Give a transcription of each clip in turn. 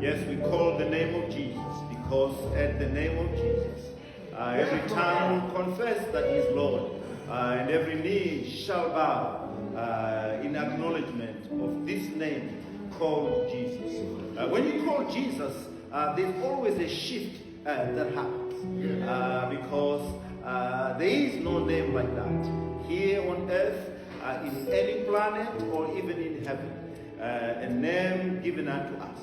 Yes, we call the name of Jesus because at the name of Jesus, every tongue will confess that He is Lord, and every knee shall bow in acknowledgement of this name called Jesus. When you call Jesus, there's always a shift that happens because there is no name like that here on earth, in any planet, or even in heaven. A name given unto us.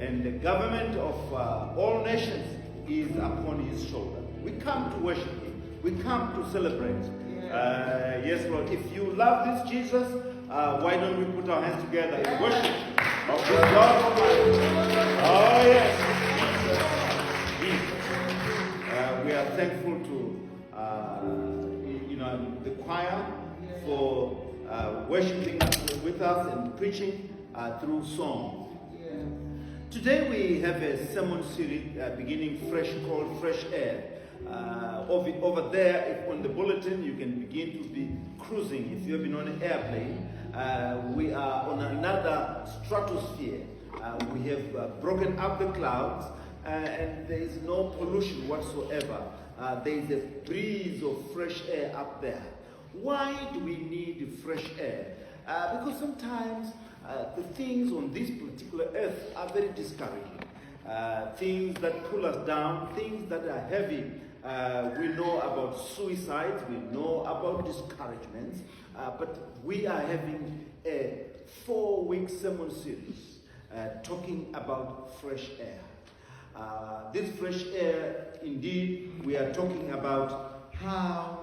And the government of all nations is upon His shoulder. We come to worship Him. We come to celebrate. Yes, Lord, if you love this Jesus, why don't we put our hands together in worship of this God Almighty? Oh, yes. We are thankful to the choir for worshiping with us and preaching through song. Today we have a sermon series beginning fresh, called Fresh Air. Over there, on the bulletin, you can begin to be cruising. If you have been on an airplane, we are on another stratosphere. We have broken up the clouds, and there is no pollution whatsoever. There is a breeze of fresh air up there. Why do we need fresh air? Because sometimes the things on this particular earth are very discouraging. Things that pull us down, things that are heavy. We know about suicides, we know about discouragements, but we are having a 4-week sermon series talking about fresh air. This fresh air, indeed, we are talking about how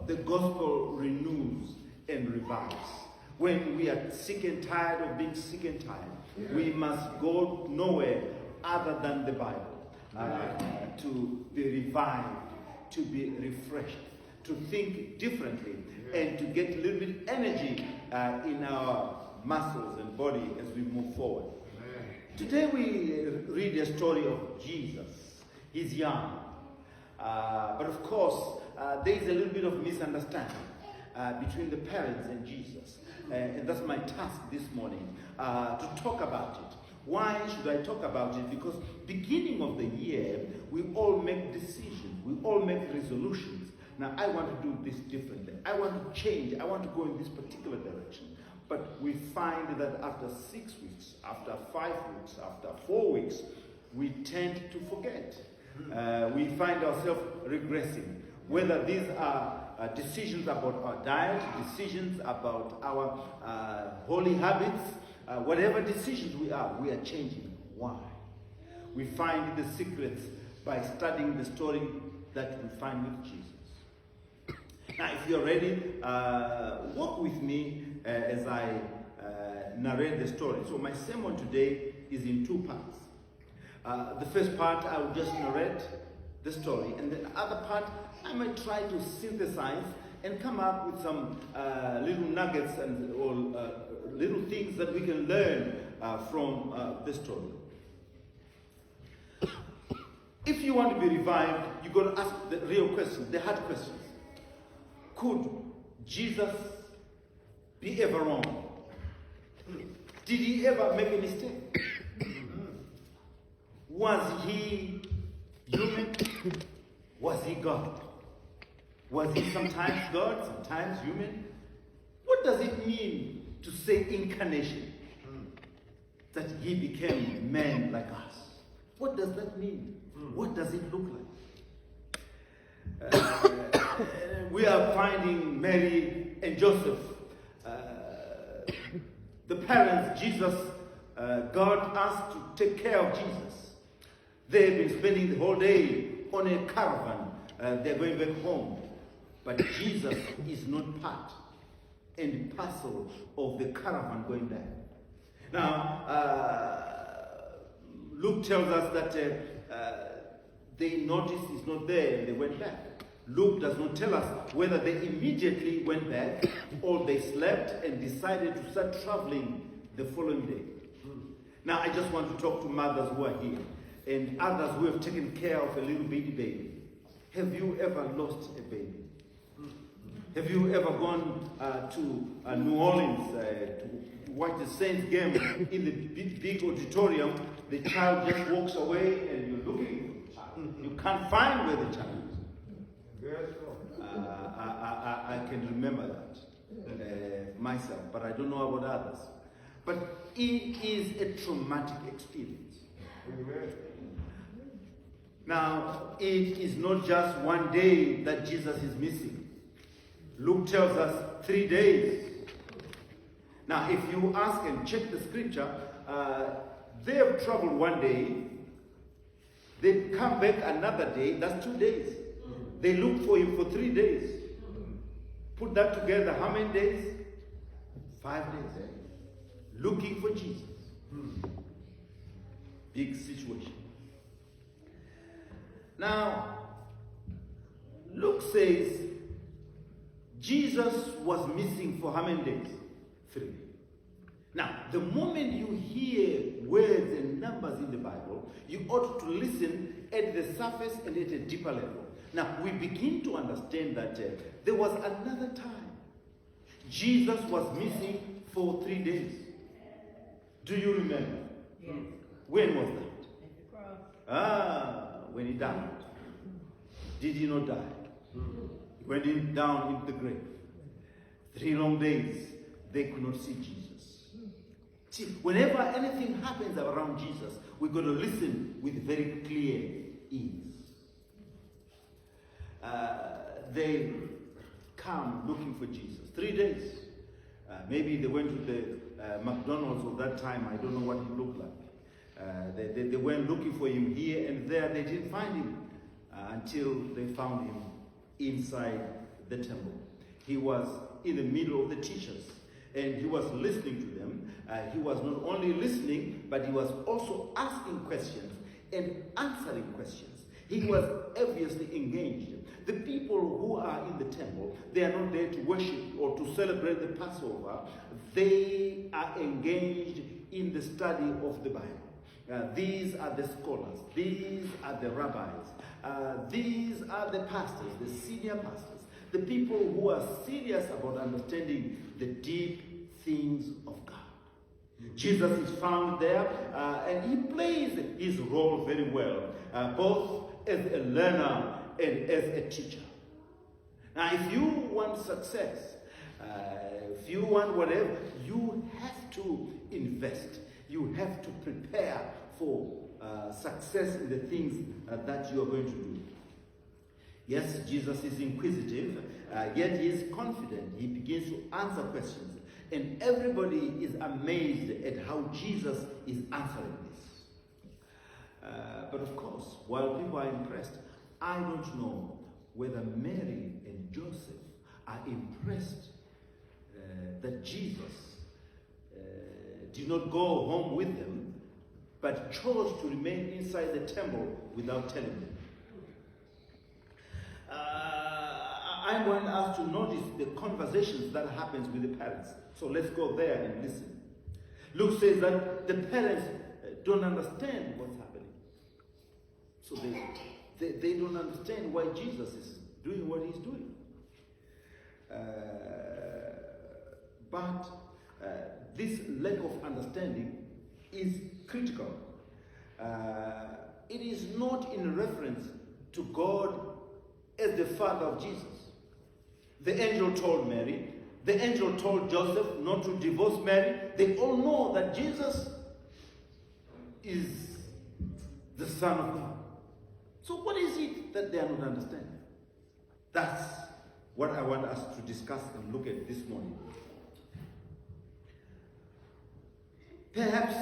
the gospel renews and revives. When we are sick and tired of being sick and tired, we must go nowhere other than the Bible to be revived, to be refreshed, to think differently, and to get a little bit energy in our muscles and body as we move forward. Today we read a story of Jesus. He's young, but of course there is a little bit of misunderstanding between the parents and Jesus. And that's my task this morning, to talk about it. Why should I talk about it? Because beginning of the year, we all make decisions. We all make resolutions. Now, I want to do this differently. I want to change. I want to go in this particular direction. But we find that after 6 weeks, after 5 weeks, after 4 weeks, we tend to forget. We find ourselves regressing. Whether these are decisions about our diet, decisions about our holy habits, whatever decisions we are changing. Why? We find the secrets by studying the story that we find with Jesus. Now, if you're ready, walk with me as I narrate the story. So my sermon today is in 2 parts. The first part, I will just narrate the story, and the other part, I might try to synthesize and come up with some little nuggets or little things that we can learn from the story. If you want to be revived, you've got to ask the real questions, the hard questions. Could Jesus be ever wrong? Did he ever make a mistake? Was he human? Was he God? Was he sometimes God, sometimes human? What does it mean to say incarnation? That he became man like us. What does that mean? What does it look like? We are finding Mary and Joseph, the parents, Jesus, God asked to take care of Jesus. They've been spending the whole day on a caravan. They're going back home. But Jesus is not part and parcel of the caravan going back. Now, Luke tells us that they noticed he's not there and they went back. Luke does not tell us whether they immediately went back or they slept and decided to start traveling the following day. Now, I just want to talk to mothers who are here and others who have taken care of a little baby baby. Have you ever lost a baby? Have you ever gone to New Orleans to watch the Saints game in the big auditorium? The child just walks away and you're looking for the child. You can't find where the child is. I can remember that myself, but I don't know about others. But it is a traumatic experience. Now, it is not just one day that Jesus is missing. Luke tells us 3 days. Now, if you ask and check the scripture, they have traveled one day, they come back another day, that's 2 days. They look for him for 3 days. Put that together, how many days? 5 days. Looking for Jesus. Big situation. Now, Luke says Jesus was missing for how many days? 3. Now, the moment you hear words and numbers in the Bible, you ought to listen at the surface and at a deeper level. Now, we begin to understand that there was another time Jesus was missing for 3 days. Do you remember? Yes. When was that? At the cross. When he died. Did he not die? He went down into the grave. 3 long days, they could not see Jesus. See, whenever anything happens around Jesus, we've got to listen with very clear ears. They come looking for Jesus. 3 days. Maybe they went to the McDonald's of that time. I don't know what he looked like. They went looking for him here and there. They didn't find him until they found him inside the temple. He was in the middle of the teachers and he was listening to them. He was not only listening, but he was also asking questions and answering questions. He was obviously engaged. The people who are in the temple, they are not there to worship or to celebrate the Passover. They are engaged in the study of the Bible. These are the scholars. These are the rabbis. These are the pastors, the senior pastors, the people who are serious about understanding the deep things of God. Jesus is found there, and he plays his role very well, both as a learner and as a teacher. Now, if you want success, if you want whatever, you have to invest. You have to prepare for success in the things that you are going to do. Yes, Jesus is inquisitive, yet he is confident. He begins to answer questions. And everybody is amazed at how Jesus is answering this. But of course, while people are impressed, I don't know whether Mary and Joseph are impressed that Jesus did not go home with them, but chose to remain inside the temple without telling them. I want us to notice the conversations that happens with the parents. So let's go there and listen. Luke says that the parents don't understand what's happening. So they don't understand why Jesus is doing what he's doing. But this lack of understanding is critical. It is not in reference to God as the father of Jesus. The angel told Mary, the angel told Joseph not to divorce Mary. They all know that Jesus is the Son of God. So what is it that they are not understanding? That's what I want us to discuss and look at this morning. Perhaps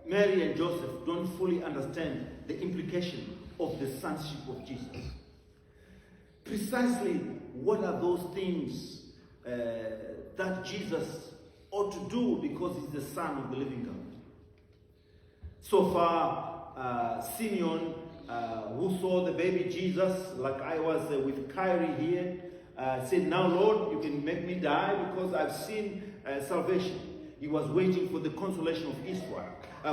Mary and Joseph don't fully understand the implication of the sonship of Jesus. Precisely what are those things that Jesus ought to do because he's the Son of the living God? So far, Simeon, who saw the baby Jesus, like I was with Kyrie here, said, now Lord, you can make me die because I've seen salvation. He was waiting for the consolation of Israel.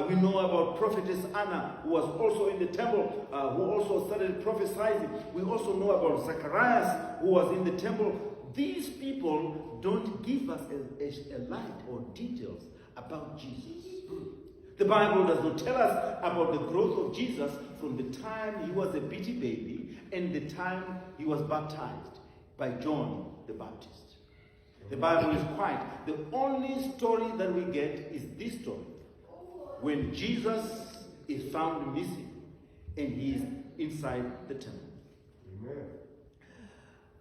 We know about prophetess Anna, who was also in the temple, who also started prophesying. We also know about Zacharias, who was in the temple. These people don't give us a light or details about Jesus. The Bible does not tell us about the growth of Jesus from the time he was a bitty baby and the time he was baptized by John the Baptist. The Bible is quiet. The only story that we get is this story. When Jesus is found missing and he is inside the temple.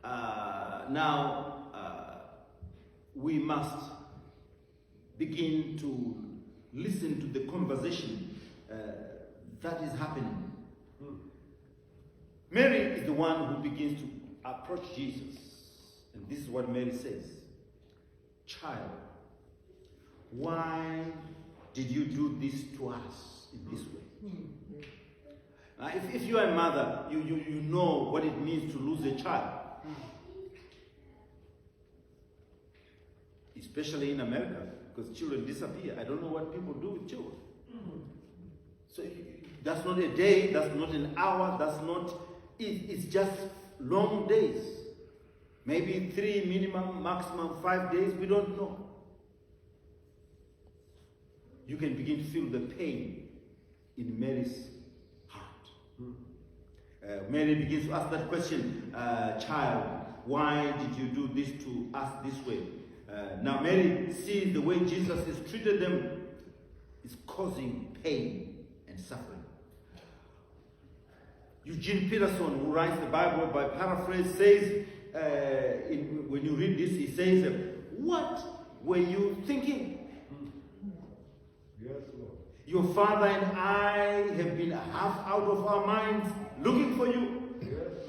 Now, we must begin to listen to the conversation that is happening. Mary is the one who begins to approach Jesus. And this is what Mary says. Child, why did you do this to us in this way? Now, if you are a mother, you know what it means to lose a child. Especially in America, because children disappear. I don't know what people do with children. So that's not a day, that's not an hour, that's not, it's just long days. Maybe 3 minimum, maximum 5 days, we don't know. You can begin to feel the pain in Mary's heart. Mary begins to ask that question, child, why did you do this to us this way? Now Mary sees the way Jesus has treated them is causing pain and suffering. Eugene Peterson, who writes the Bible by paraphrase, says, when you read this, he says, what were you thinking? Yes, Lord. Your father and I have been half out of our minds looking for you. Yes,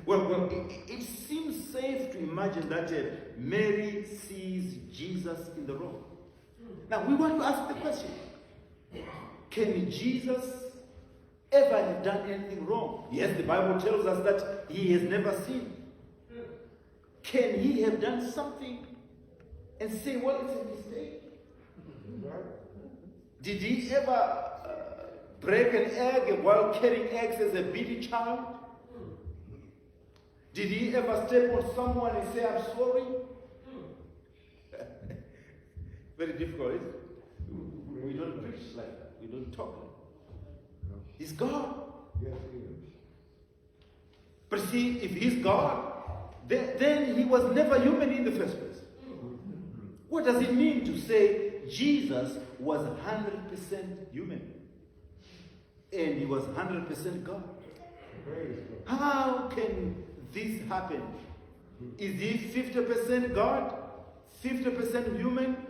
Well, Lord. it seems safe to imagine that Mary sees Jesus in the room. Now, we want to ask the question, can Jesus ever have done anything wrong? Yes, the Bible tells us that he has never sinned. Can he have done something and say, well, it's a mistake? Did he ever break an egg while carrying eggs as a baby child? Did he ever step on someone and say, I'm sorry? Very difficult, isn't it? We don't preach like that. We don't talk like that. He's God. Yes, he is. But see, if he's God, then he was never human in the first place. What does it mean to say Jesus was 100% human and he was 100% God? How can this happen? Is he 50% God, 50% human?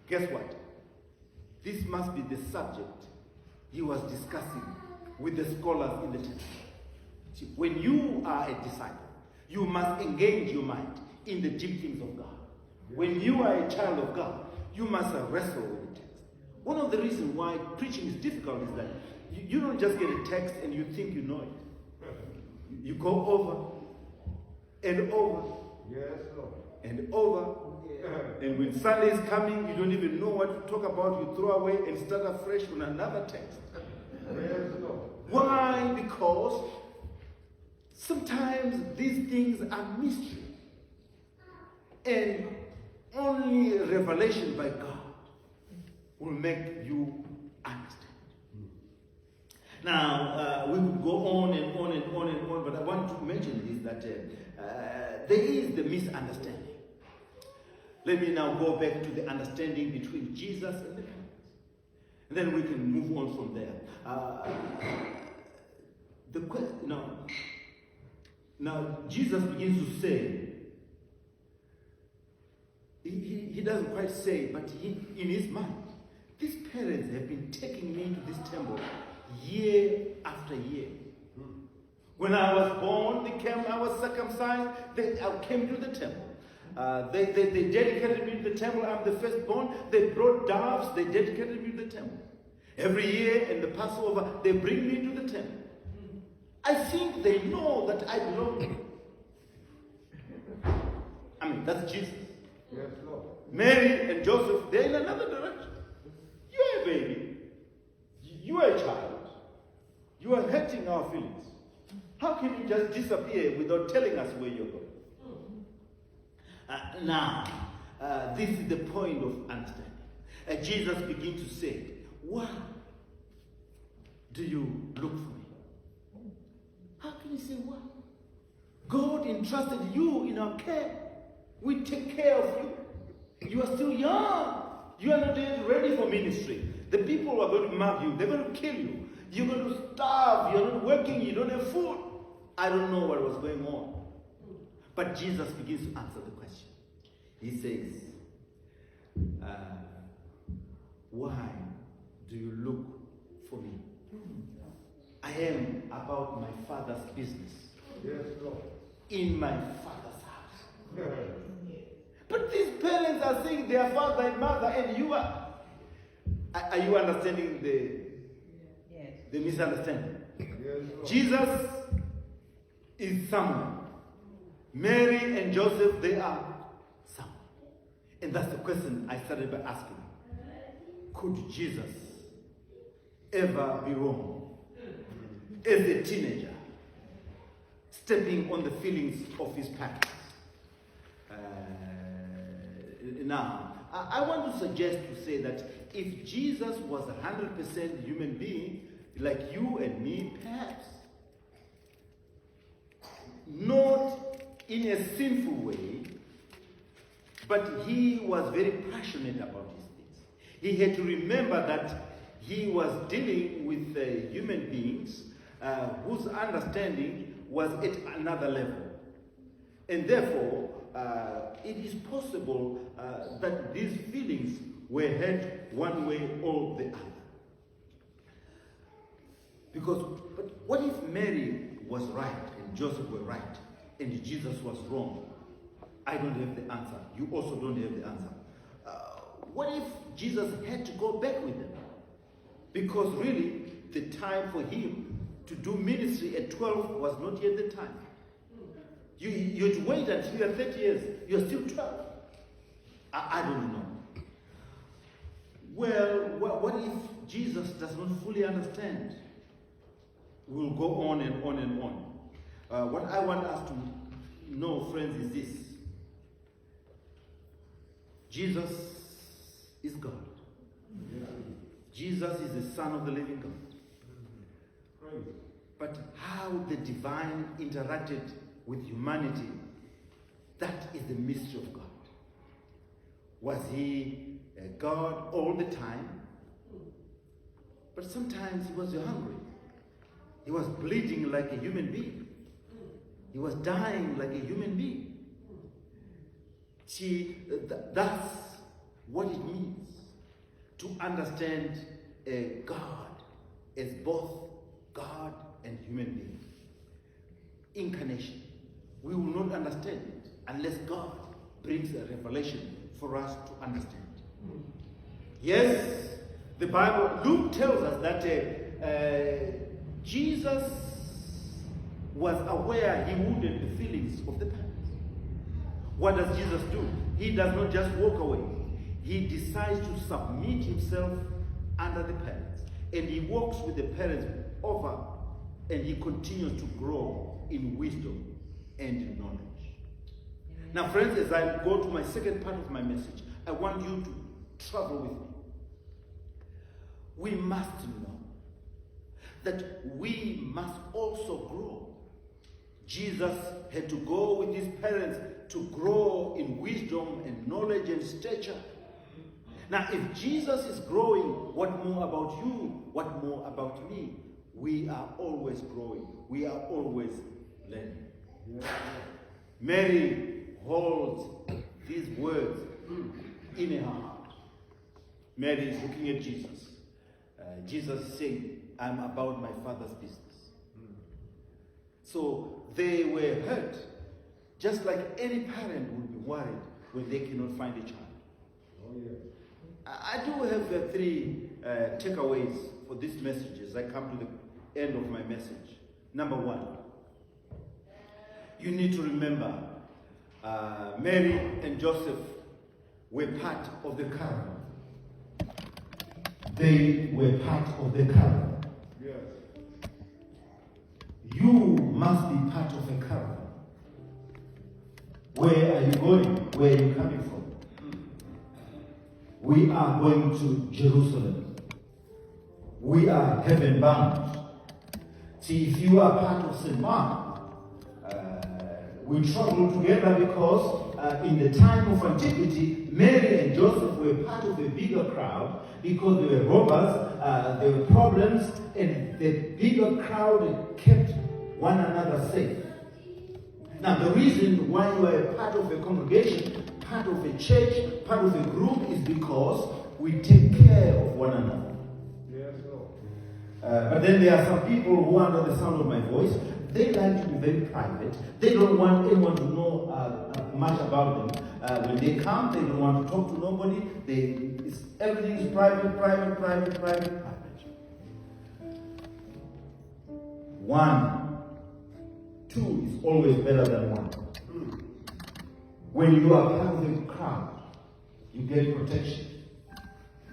Guess what? This must be the subject he was discussing with the scholars in the temple. See, when you are a disciple, you must engage your mind in the deep things of God. When you are a child of God, you must wrestle with the text. One of the reasons why preaching is difficult is that you don't just get a text and you think you know it. You go over and over and over. And when Sunday is coming, you don't even know what to talk about. You throw away and start afresh on another text. Why? Because sometimes these things are mystery. And only revelation by God will make you understand. Now, we could go on and on and on and on, but I want to mention this, that there is the misunderstanding. Let me now go back to the understanding between Jesus and the parents. And then we can move on from there. The question, now Jesus begins to say, he doesn't quite say, but in his mind, parents have been taking me to this temple year after year. When I was born, I was circumcised, I came to the temple. They dedicated me to the temple. I'm the firstborn. They brought doves. They dedicated me to the temple. Every year in the Passover, they bring me to the temple. I think they know that I belong to them. I mean, that's Jesus. Yes, Lord. Mary and Joseph, they're in another direction. You're a baby. You are a child. You are hurting our feelings. How can you just disappear without telling us where you're going? This is the point of understanding. Jesus begins to say, why do you look for me? How can you say why? God entrusted you in our care. We take care of you. You are still young. You are not yet ready for ministry. The people who are going to mock you, they're going to kill you. You're going to starve. You're not working. You don't have food. I don't know what was going on. But Jesus begins to answer the question. He says, why do you look for me? I am about my Father's business. Yes, Lord. In my Father's house. Yes. But these parents are saying their father and mother, and you are you understanding the misunderstanding? Yes, Lord. Jesus is someone. Mary and Joseph, they are someone. And that's the question I started by asking. Could Jesus ever be wrong as a teenager, stepping on the feelings of his parents? Now, I want to suggest to say that if Jesus was 100% human being, like you and me, perhaps, not in a sinful way, but he was very passionate about his things. He had to remember that he was dealing with human beings whose understanding was at another level. And therefore, it is possible that these feelings were hurt one way or the other. But what if Mary was right and Joseph were right and Jesus was wrong? I don't have the answer. You also don't have the answer. What if Jesus had to go back with them? Because really, the time for him to do ministry at 12 was not yet the time. You'd wait until you're 30 years. You're still 12. I don't know. Well, what if Jesus does not fully understand? We'll go on and on and on. What I want us to know, friends, is this. Jesus is God. Yeah. Jesus is the Son of the living God. Praise. But how the divine interacted with humanity, that is the mystery of God. Was he God all the time? But sometimes he was hungry. He was bleeding like a human being. He was dying like a human being. That's what it means to understand God as both God and human being. Incarnation. We will not understand it unless God brings a revelation for us to understand. Yes, the Bible, Luke tells us that Jesus was aware he wounded the feelings of the parents. What does Jesus do? He does not just walk away. He decides to submit himself under the parents. And he walks with the parents over, and he continues to grow in wisdom and in knowledge. Amen. Now, friends, as I go to my second part of my message, I want you to travel with me. We must know that we must also grow. Jesus had to go with his parents to grow in wisdom and knowledge and stature. Now, if Jesus is growing, what more about you? What more about me? We are always growing. We are always learning. Yeah. Mary holds these words in her heart. Mary is looking at Jesus. Jesus said, I'm about my Father's business. So they were hurt, just like any parent would be worried when they cannot find a child. Oh, yes. I do have three takeaways for this message as I come to the end of my message. Number one, you need to remember Mary and Joseph were part of the caravan. They were part of the caravan. Yes. You must be part of a caravan. Where are you going? Where are you coming from? We are going to Jerusalem. We are heaven bound. See, if you are part of St. Mark, we travel together because in the time of antiquity, Mary and Joseph were part of a bigger crowd because they were robbers, there were problems, and the bigger crowd kept one another safe. Now, the reason why you are a part of a congregation, part of a church, part of a group is because we take care of one another. Yes, Lord. But then there are some people who are under the sound of my voice. They like to be very private. They don't want anyone to know much about them. When they come, they don't want to talk to nobody. Everything is private. 1, 2 is always better than 1. When you are part of the crowd, you get protection.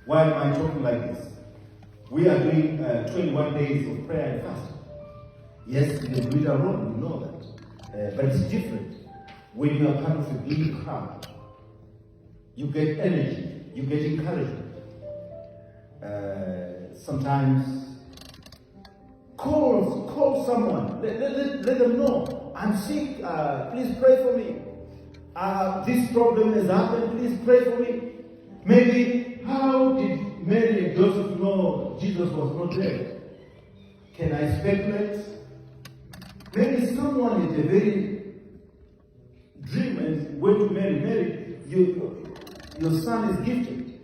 Why am I talking like this? We are doing 21 days of prayer and fasting. Yes, we do it alone, you know that. But it's different. When you are part of a big crowd, you get energy, you get encouragement. Sometimes call someone, let them know, I'm sick, please pray for me. This problem has happened, please pray for me. Maybe, how did Mary and Joseph know Jesus was not there? Can I speculate? Maybe someone had a very dream and went to Mary. Mary, your son is gifted.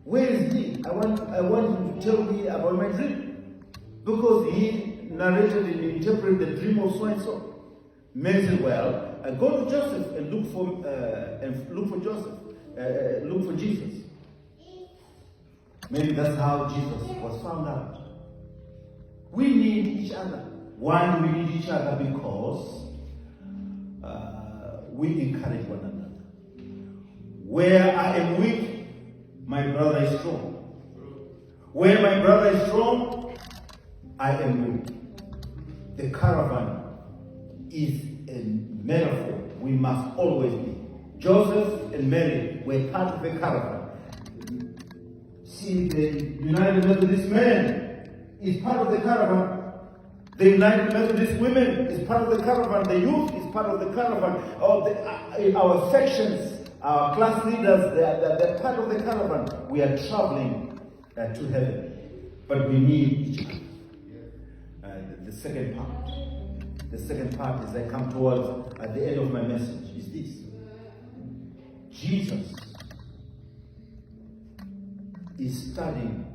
Where is he? I want you to tell me about my dream. Because he narrated and interpreted the dream of so and so. Mary said, well, go to Joseph and look for Joseph. Look for Jesus. Maybe that's how Jesus was found out. We need each other. Why do we need each other? Because we encourage one another. Where I am weak, my brother is strong. Where my brother is strong, I am weak. The caravan is a metaphor we must always be. Joseph and Mary were part of the caravan. See, the United Methodist man is part of the caravan. The United Methodist women is part of the caravan. The youth is part of the caravan. Our sections, our class leaders, they're part of the caravan. We are traveling to heaven. But we need each other. The second part as I come towards at the end of my message is this. Jesus is studying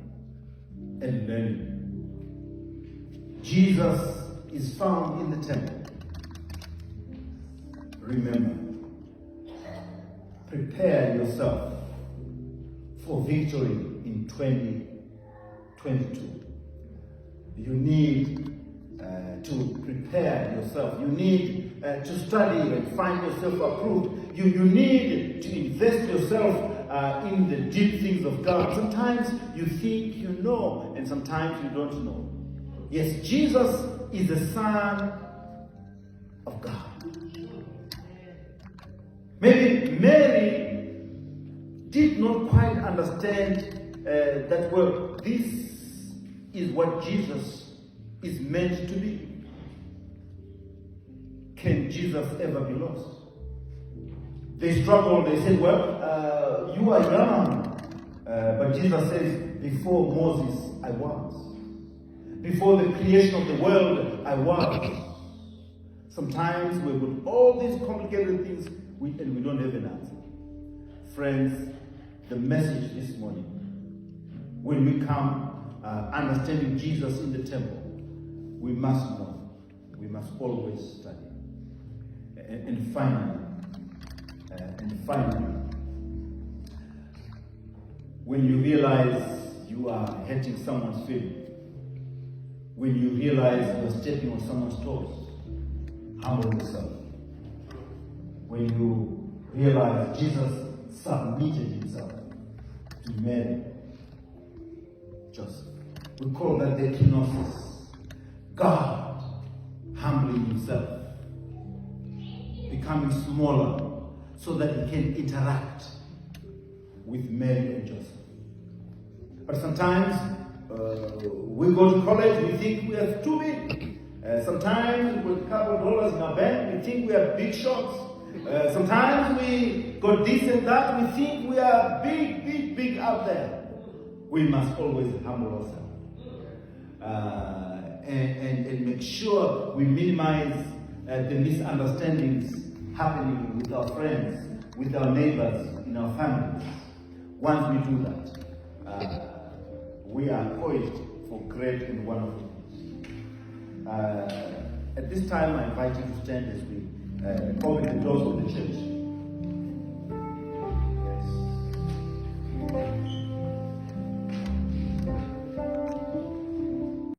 and learning. Jesus is found in the temple. Remember, prepare yourself for victory in 2022. You need to prepare yourself. You need to study and find yourself approved. You need to invest yourself in the deep things of God. Sometimes you think you know, and sometimes you don't know. Yes, Jesus is the Son of God. Maybe Mary did not quite understand that, well, this is what Jesus is meant to be. Can Jesus ever be lost? They struggled, they said, well, you are young. But Jesus says, before Moses, I was. Before the creation of the world, I was. Sometimes we put all these complicated things and we don't have an answer. Friends, the message this morning, when we come, understanding Jesus in the temple, we must know, we must always study. And finally, when you realize you are hurting someone's feeling, when you realize you are stepping on someone's toes, humble yourself. When you realize Jesus submitted himself to Mary, Joseph. We call that the kenosis. God humbling himself, becoming smaller so that he can interact with Mary and Joseph. But sometimes we go to college, we think we are too big. Sometimes with a couple of dollars in our bank, we think we are big shots. Sometimes we got this and that, we think we are big out there. We must always humble ourselves and make sure we minimize the misunderstandings happening with our friends, with our neighbors, in our families. Once we do that, we are poised for great and wonderful things. At this time, I invite you to stand as we open the doors of the church.